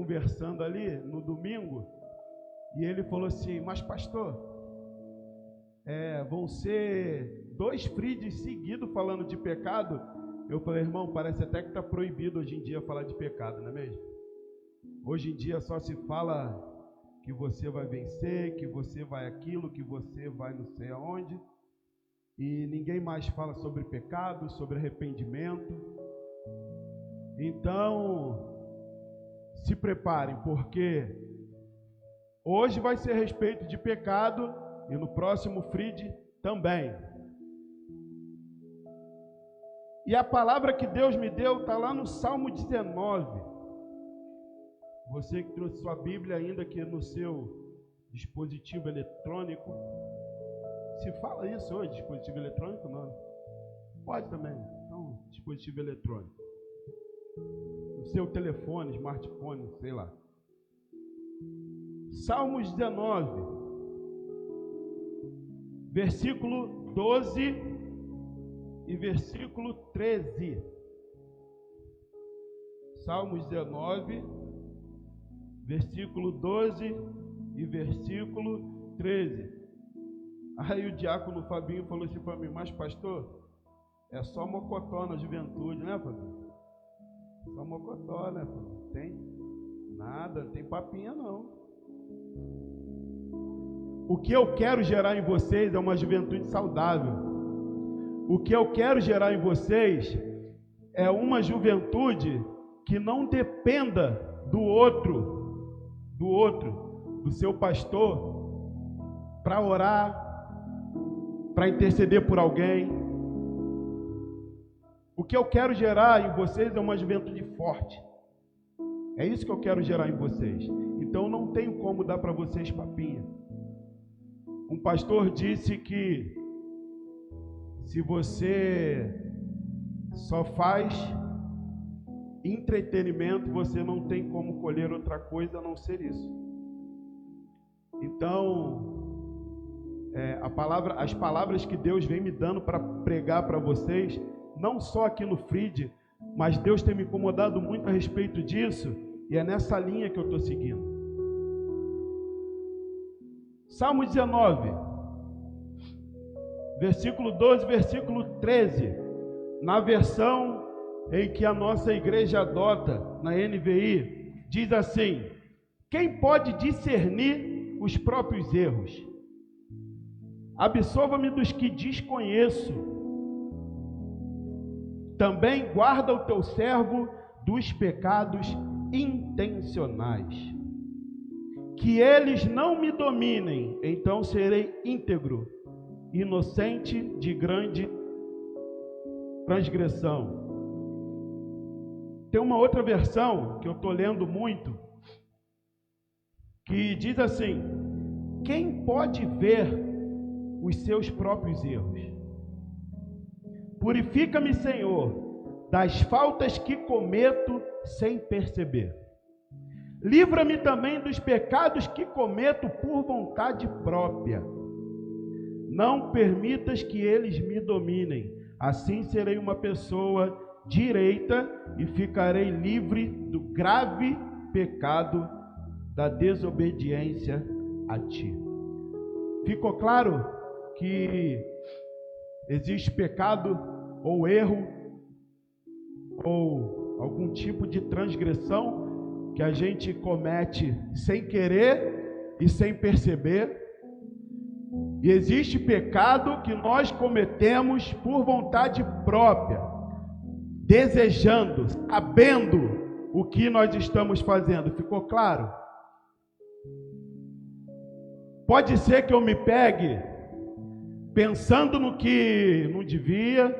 conversando ali no domingo, e ele falou assim, mas pastor, vão ser 2 frides seguidos falando de pecado. Eu falei, irmão, parece até que está proibido hoje em dia falar de pecado, não é mesmo? Hoje em dia só se fala que você vai vencer, que você vai aquilo, que você vai não sei aonde, e ninguém mais fala sobre pecado, sobre arrependimento. Então, se preparem, porque hoje vai ser a respeito de pecado e no próximo Friday também. E a palavra que Deus me deu está lá no Salmo 19. Você que trouxe sua Bíblia ainda aqui no seu dispositivo eletrônico. Se fala isso hoje, dispositivo eletrônico? Não. Pode também. Então, dispositivo eletrônico. O seu telefone, smartphone, sei lá. Salmos 19, versículo 12 e versículo 13. Salmos 19, versículo 12 e versículo 13. Aí o diácono Fabinho falou assim para mim, mas pastor, é só mocotó na juventude, né, Fabinho? Só mocotó, né, Fabinho? Tem nada, não tem papinha não. O que eu quero gerar em vocês é uma juventude saudável. O que eu quero gerar em vocês é uma juventude que não dependa do outro, do seu pastor, para orar, para interceder por alguém. O que eu quero gerar em vocês é uma juventude forte. É isso que eu quero gerar em vocês. Então não tenho como dar para vocês papinha. Um pastor disse que se você só faz entretenimento, você não tem como colher outra coisa a não ser isso. Então, as palavras que Deus vem me dando para pregar para vocês, não só aqui no Friday, mas Deus tem me incomodado muito a respeito disso, e é nessa linha que eu estou seguindo. Salmo 19, versículo 12, versículo 13, na versão em que a nossa igreja adota, na NVI, diz assim: quem pode discernir os próprios erros? Absolva-me dos que desconheço. Também guarda o teu servo dos pecados intencionais. Que eles não me dominem, então serei íntegro, inocente de grande transgressão. Tem uma outra versão que eu estou lendo muito, que diz assim: quem pode ver os seus próprios erros? Purifica-me, Senhor, das faltas que cometo sem perceber. Livra-me também dos pecados que cometo por vontade própria. Não permitas que eles me dominem. Assim serei uma pessoa direita e ficarei livre do grave pecado da desobediência a ti. Ficou claro que existe pecado ou erro ou algum tipo de transgressão que a gente comete sem querer e sem perceber, e existe pecado que nós cometemos por vontade própria, desejando, sabendo o que nós estamos fazendo. Ficou claro? Pode ser que eu me pegue pensando no que não devia,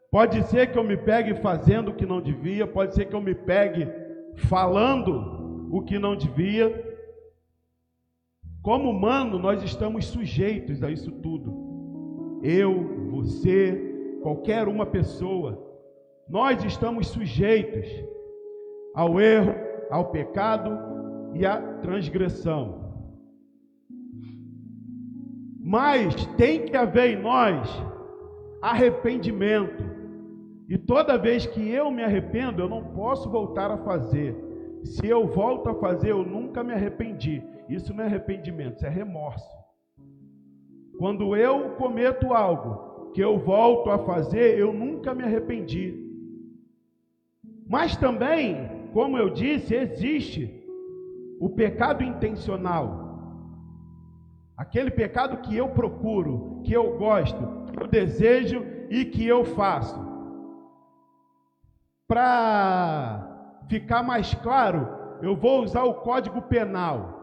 pode ser que eu me pegue fazendo o que não devia, pode ser que eu me pegue falando o que não devia. Como humano, nós estamos sujeitos a isso tudo. Eu, você, qualquer uma pessoa, nós estamos sujeitos ao erro, ao pecado e à transgressão. Mas tem que haver em nós arrependimento. E toda vez que eu me arrependo, eu não posso voltar a fazer. Se eu volto a fazer, eu nunca me arrependi. Isso não é arrependimento, isso é remorso. Quando eu cometo algo que eu volto a fazer, eu nunca me arrependi. Mas também, como eu disse, existe o pecado intencional. Aquele pecado que eu procuro, que eu gosto, que eu desejo e que eu faço. Para ficar mais claro, eu vou usar o Código Penal.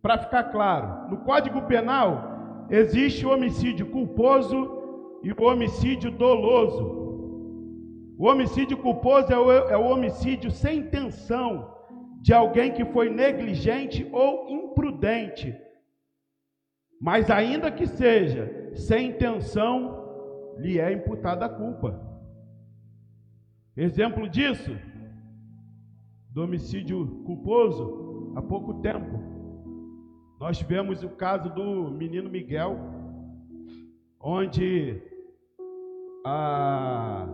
Para ficar claro, no Código Penal existe o homicídio culposo e o homicídio doloso. O homicídio culposo é o homicídio sem intenção de alguém que foi negligente ou imprudente. Mas ainda que seja sem intenção, lhe é imputada a culpa. Exemplo disso, do homicídio culposo, há pouco tempo, nós tivemos o caso do menino Miguel, onde a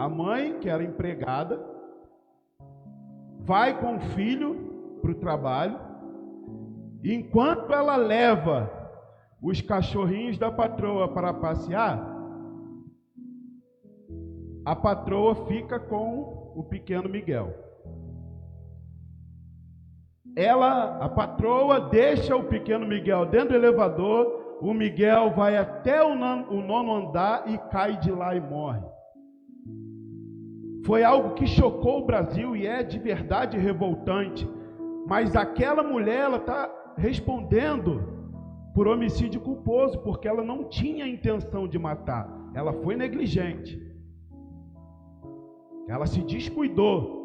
mãe, que era empregada, vai com o filho para o trabalho, e enquanto ela leva os cachorrinhos da patroa para passear, a patroa fica com o pequeno Miguel. A patroa deixa o pequeno Miguel dentro do elevador, o Miguel vai até o nono andar e cai de lá e morre. Foi algo que chocou o Brasil e é de verdade revoltante. Mas aquela mulher, ela está respondendo por homicídio culposo, porque ela não tinha intenção de matar. Ela foi negligente. Ela se descuidou.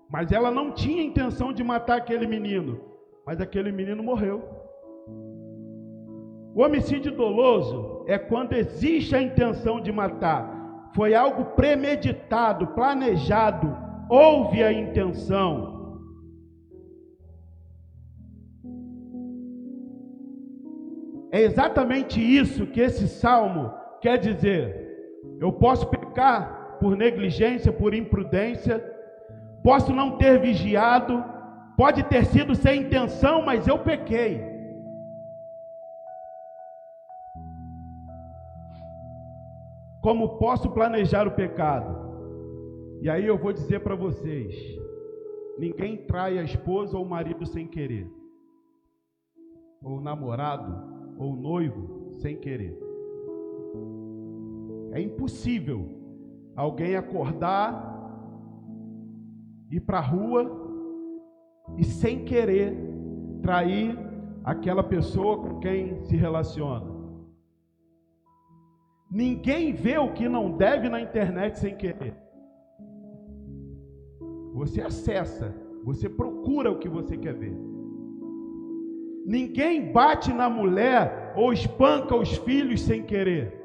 Mas ela não tinha intenção de matar aquele menino. Mas aquele menino morreu. O homicídio doloso é quando existe a intenção de matar. Foi algo premeditado, planejado. Houve a intenção. É exatamente isso que esse salmo quer dizer. Eu posso pecar por negligência, por imprudência. Posso não ter vigiado, pode ter sido sem intenção, mas eu pequei. Como posso planejar o pecado? E aí eu vou dizer para vocês, ninguém trai a esposa ou o marido sem querer, ou o namorado, ou o noivo sem querer. É impossível alguém acordar, ir para a rua e sem querer trair aquela pessoa com quem se relaciona. Ninguém vê o que não deve na internet sem querer. Você acessa, você procura o que você quer ver. Ninguém bate na mulher ou espanca os filhos sem querer.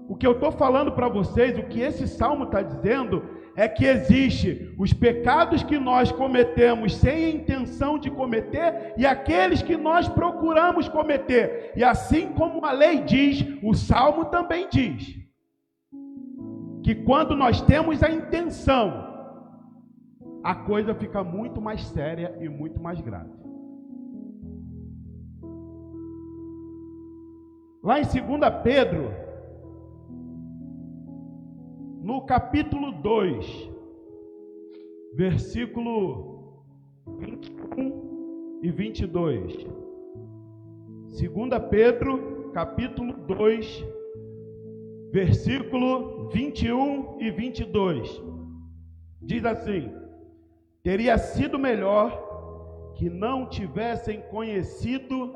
O que eu estou falando para vocês, o que esse salmo está dizendo, é que existe os pecados que nós cometemos sem a intenção de cometer e aqueles que nós procuramos cometer. E assim como a lei diz, o salmo também diz que quando nós temos a intenção, a coisa fica muito mais séria e muito mais grave. Lá em 2 Pedro, no capítulo 2, versículo 21 e 22. 2 Pedro, capítulo 2, versículo 21 e 22. Diz assim: teria sido melhor que não tivessem conhecido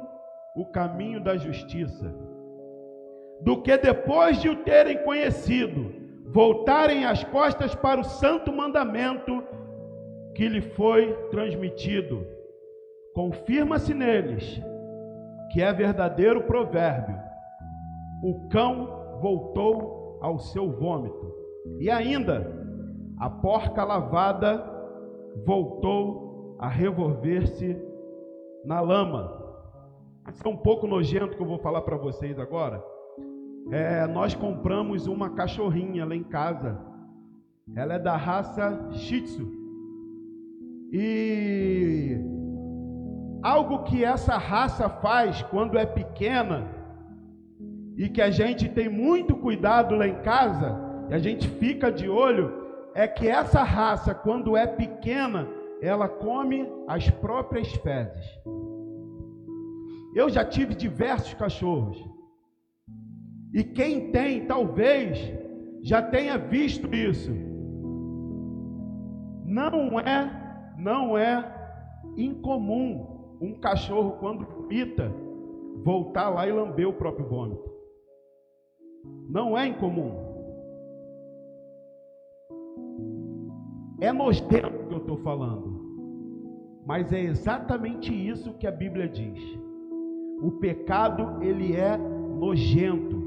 o caminho da justiça, do que depois de o terem conhecido, voltarem as costas para o santo mandamento que lhe foi transmitido. Confirma-se neles que é verdadeiro provérbio: o cão voltou ao seu vômito, e ainda a porca lavada voltou a revolver-se na lama. Isso é um pouco nojento que eu vou falar para vocês agora. Nós compramos uma cachorrinha lá em casa Ela é da raça Shih Tzu. E algo que essa raça faz quando é pequena e que a gente tem muito cuidado lá em casa, e a gente fica de olho, é que essa raça, quando é pequena, ela come as próprias fezes. Eu já tive diversos cachorros. E quem tem, talvez, já tenha visto isso. Não é incomum um cachorro, quando vomita, voltar lá e lamber o próprio vômito. Não é incomum. É nojento que eu estou falando. Mas é exatamente isso que a Bíblia diz. O pecado, ele é nojento.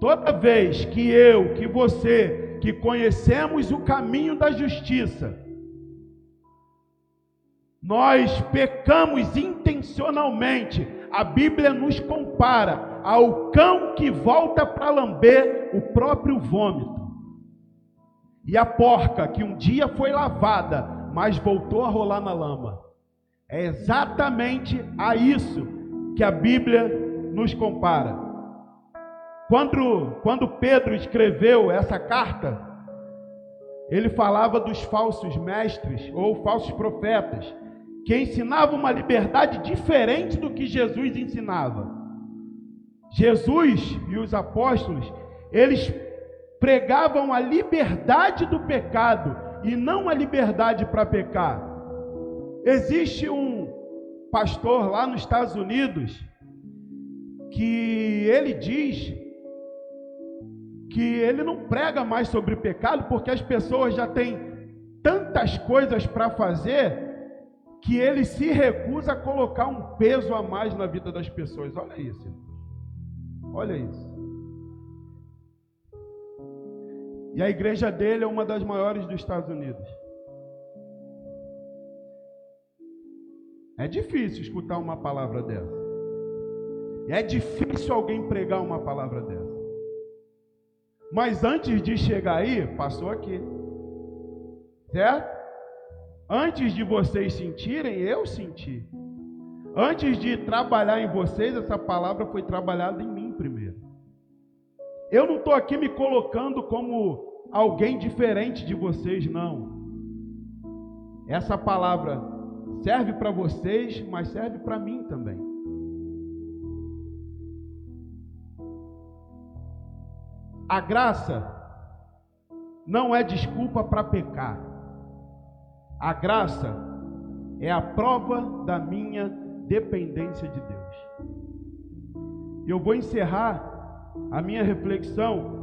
Toda vez que eu, que você, que conhecemos o caminho da justiça, nós pecamos intencionalmente, a Bíblia nos compara ao cão que volta para lamber o próprio vômito. E a porca que um dia foi lavada, mas voltou a rolar na lama. É exatamente a isso que a Bíblia nos compara. Quando Pedro escreveu essa carta, ele falava dos falsos mestres ou falsos profetas, que ensinavam uma liberdade diferente do que Jesus ensinava. Jesus e os apóstolos, eles pregavam a liberdade do pecado e não a liberdade para pecar. Existe um pastor lá nos Estados Unidos que ele diz que ele não prega mais sobre pecado porque as pessoas já têm tantas coisas para fazer que ele se recusa a colocar um peso a mais na vida das pessoas. Olha isso. Olha isso. E a igreja dele é uma das maiores dos Estados Unidos. É difícil escutar uma palavra dessa. É difícil alguém pregar uma palavra dessa. Mas antes de chegar aí, passou aqui. Certo? Antes de vocês sentirem, eu senti. Antes de trabalhar em vocês, essa palavra foi trabalhada em mim primeiro. Eu não estou aqui me colocando como alguém diferente de vocês, não. Essa palavra serve para vocês, mas serve para mim também. A graça não é desculpa para pecar. A graça é a prova da minha dependência de Deus. Eu vou encerrar a minha reflexão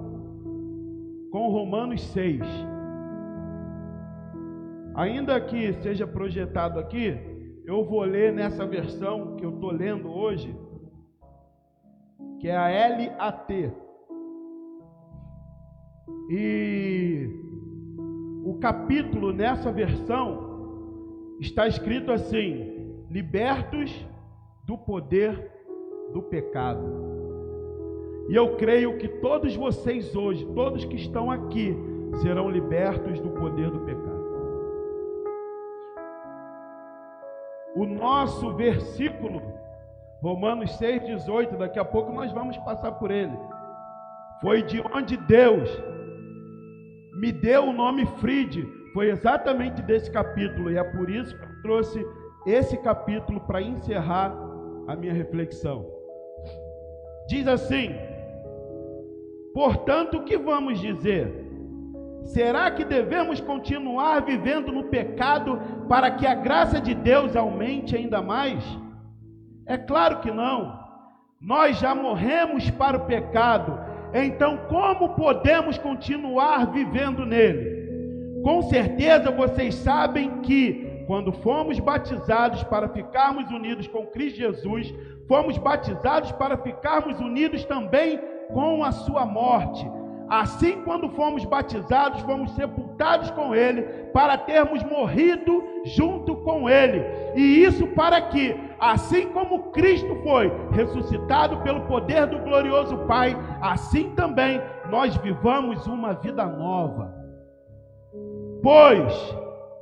com Romanos 6. Ainda que seja projetado aqui, eu vou ler nessa versão que eu estou lendo hoje, que é a LAT. E o capítulo nessa versão está escrito assim: libertos do poder do pecado. E eu creio que todos vocês hoje, todos que estão aqui, serão libertos do poder do pecado. O nosso versículo, Romanos 6,18, daqui a pouco nós vamos passar por ele. Foi de onde Deus me deu o nome Friede, foi exatamente desse capítulo, e é por isso que eu trouxe esse capítulo para encerrar a minha reflexão. Diz assim: portanto, o que vamos dizer? Será que devemos continuar vivendo no pecado para que a graça de Deus aumente ainda mais? É claro que não. Nós já morremos para o pecado, então como podemos continuar vivendo nele? Com certeza vocês sabem que quando fomos batizados para ficarmos unidos com Cristo Jesus, fomos batizados para ficarmos unidos também com a sua morte. Assim, quando fomos batizados, fomos sepultados com Ele, para termos morrido junto com Ele. E isso para que, assim como Cristo foi ressuscitado pelo poder do glorioso Pai, assim também nós vivamos uma vida nova. Pois,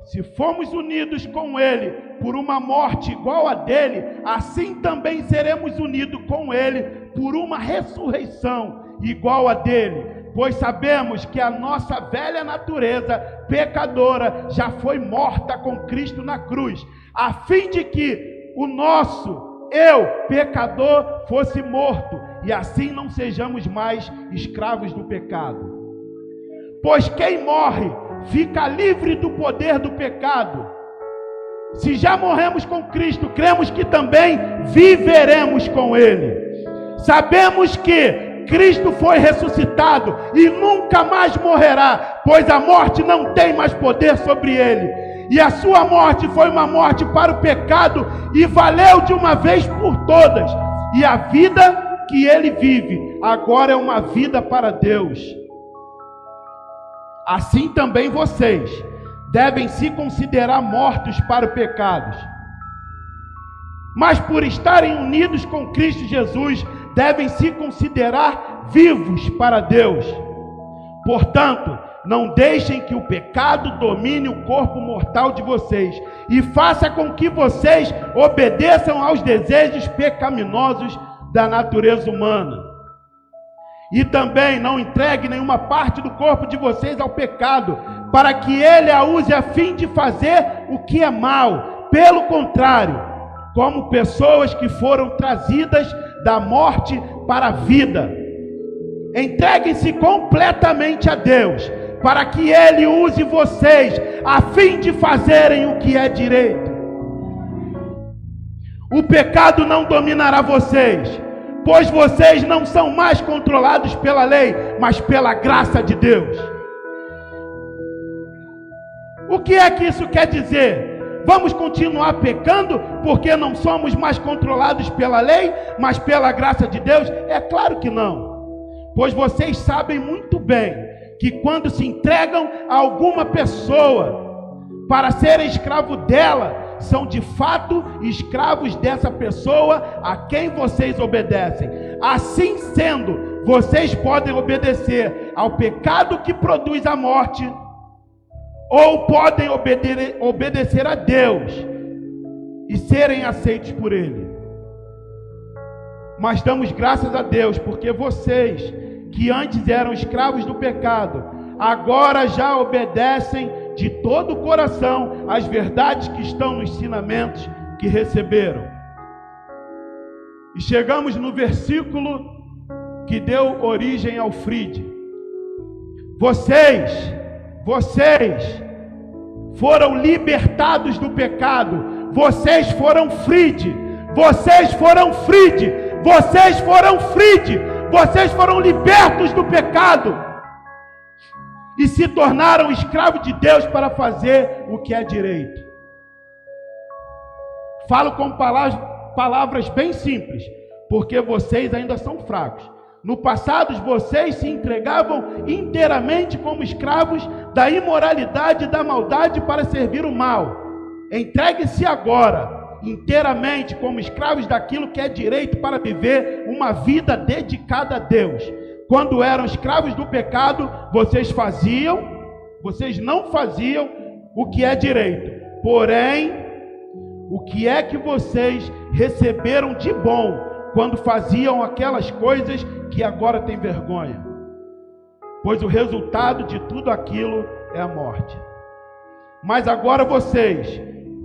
se fomos unidos com Ele por uma morte igual a dele, assim também seremos unidos com Ele por uma ressurreição igual a dele. Pois sabemos que a nossa velha natureza pecadora já foi morta com Cristo na cruz, a fim de que o nosso eu, pecador, fosse morto, e assim não sejamos mais escravos do pecado. Pois quem morre fica livre do poder do pecado. Se já morremos com Cristo, cremos que também viveremos com Ele. Sabemos que Cristo foi ressuscitado e nunca mais morrerá, pois a morte não tem mais poder sobre Ele. E a sua morte foi uma morte para o pecado e valeu de uma vez por todas. E a vida que Ele vive agora é uma vida para Deus. Assim também vocês devem se considerar mortos para o pecado, mas por estarem unidos com Cristo Jesus, devem se considerar vivos para Deus. Portanto, não deixem que o pecado domine o corpo mortal de vocês, e faça com que vocês obedeçam aos desejos pecaminosos da natureza humana. E também não entregue nenhuma parte do corpo de vocês ao pecado, para que ele a use a fim de fazer o que é mal. Pelo contrário, como pessoas que foram trazidas da morte para a vida, entreguem-se completamente a Deus, para que Ele use vocês a fim de fazerem o que é direito. O pecado não dominará vocês, pois vocês não são mais controlados pela lei, mas pela graça de Deus. O que é que isso quer dizer? Vamos continuar pecando porque não somos mais controlados pela lei, mas pela graça de Deus? É claro que não. Pois vocês sabem muito bem que quando se entregam a alguma pessoa para serem escravo dela, são de fato escravos dessa pessoa a quem vocês obedecem. Assim sendo, vocês podem obedecer ao pecado que produz a morte, ou podem obedecer a Deus e serem aceitos por Ele. Mas damos graças a Deus, porque vocês, que antes eram escravos do pecado, agora já obedecem de todo o coração às verdades que estão nos ensinamentos que receberam. E chegamos no versículo que deu origem ao Friede. Vocês foram libertados do pecado. Vocês foram Friede. Vocês foram Friede. Vocês foram Friede. Vocês foram libertos do pecado e se tornaram escravos de Deus para fazer o que é direito. Falo com palavras bem simples, porque vocês ainda são fracos. No passado, vocês se entregavam inteiramente como escravos da imoralidade e da maldade para servir o mal. Entregue-se agora inteiramente como escravos daquilo que é direito para viver uma vida dedicada a Deus. Quando eram escravos do pecado, vocês não faziam o que é direito. Porém, o que é que vocês receberam de bom quando faziam aquelas coisas que agora têm vergonha? Pois o resultado de tudo aquilo é a morte. Mas agora vocês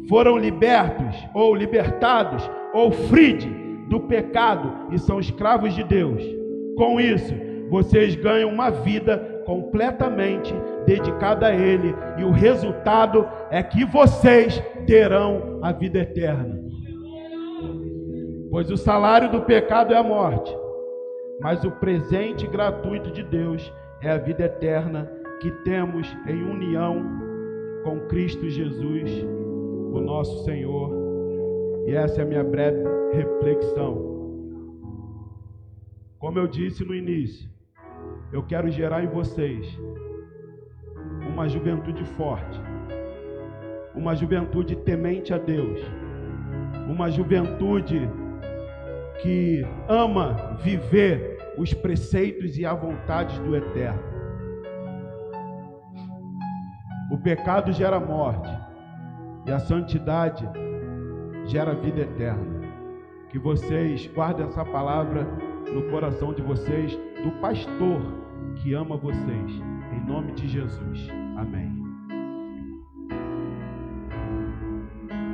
foram libertados ou Friede do pecado e são escravos de Deus. Com isso, vocês ganham uma vida completamente dedicada a Ele, e o resultado é que vocês terão a vida eterna. Pois o salário do pecado é a morte, mas o presente gratuito de Deus é a vida eterna que temos em união com Cristo Jesus, o nosso Senhor. E essa é a minha breve reflexão. Como eu disse no início, eu quero gerar em vocês uma juventude forte, uma juventude temente a Deus, uma juventude que ama viver os preceitos e a vontade do Eterno. O pecado gera morte e a santidade gera vida eterna. Que vocês guardem essa palavra no coração de vocês, do pastor que ama vocês, em nome de Jesus. Amém.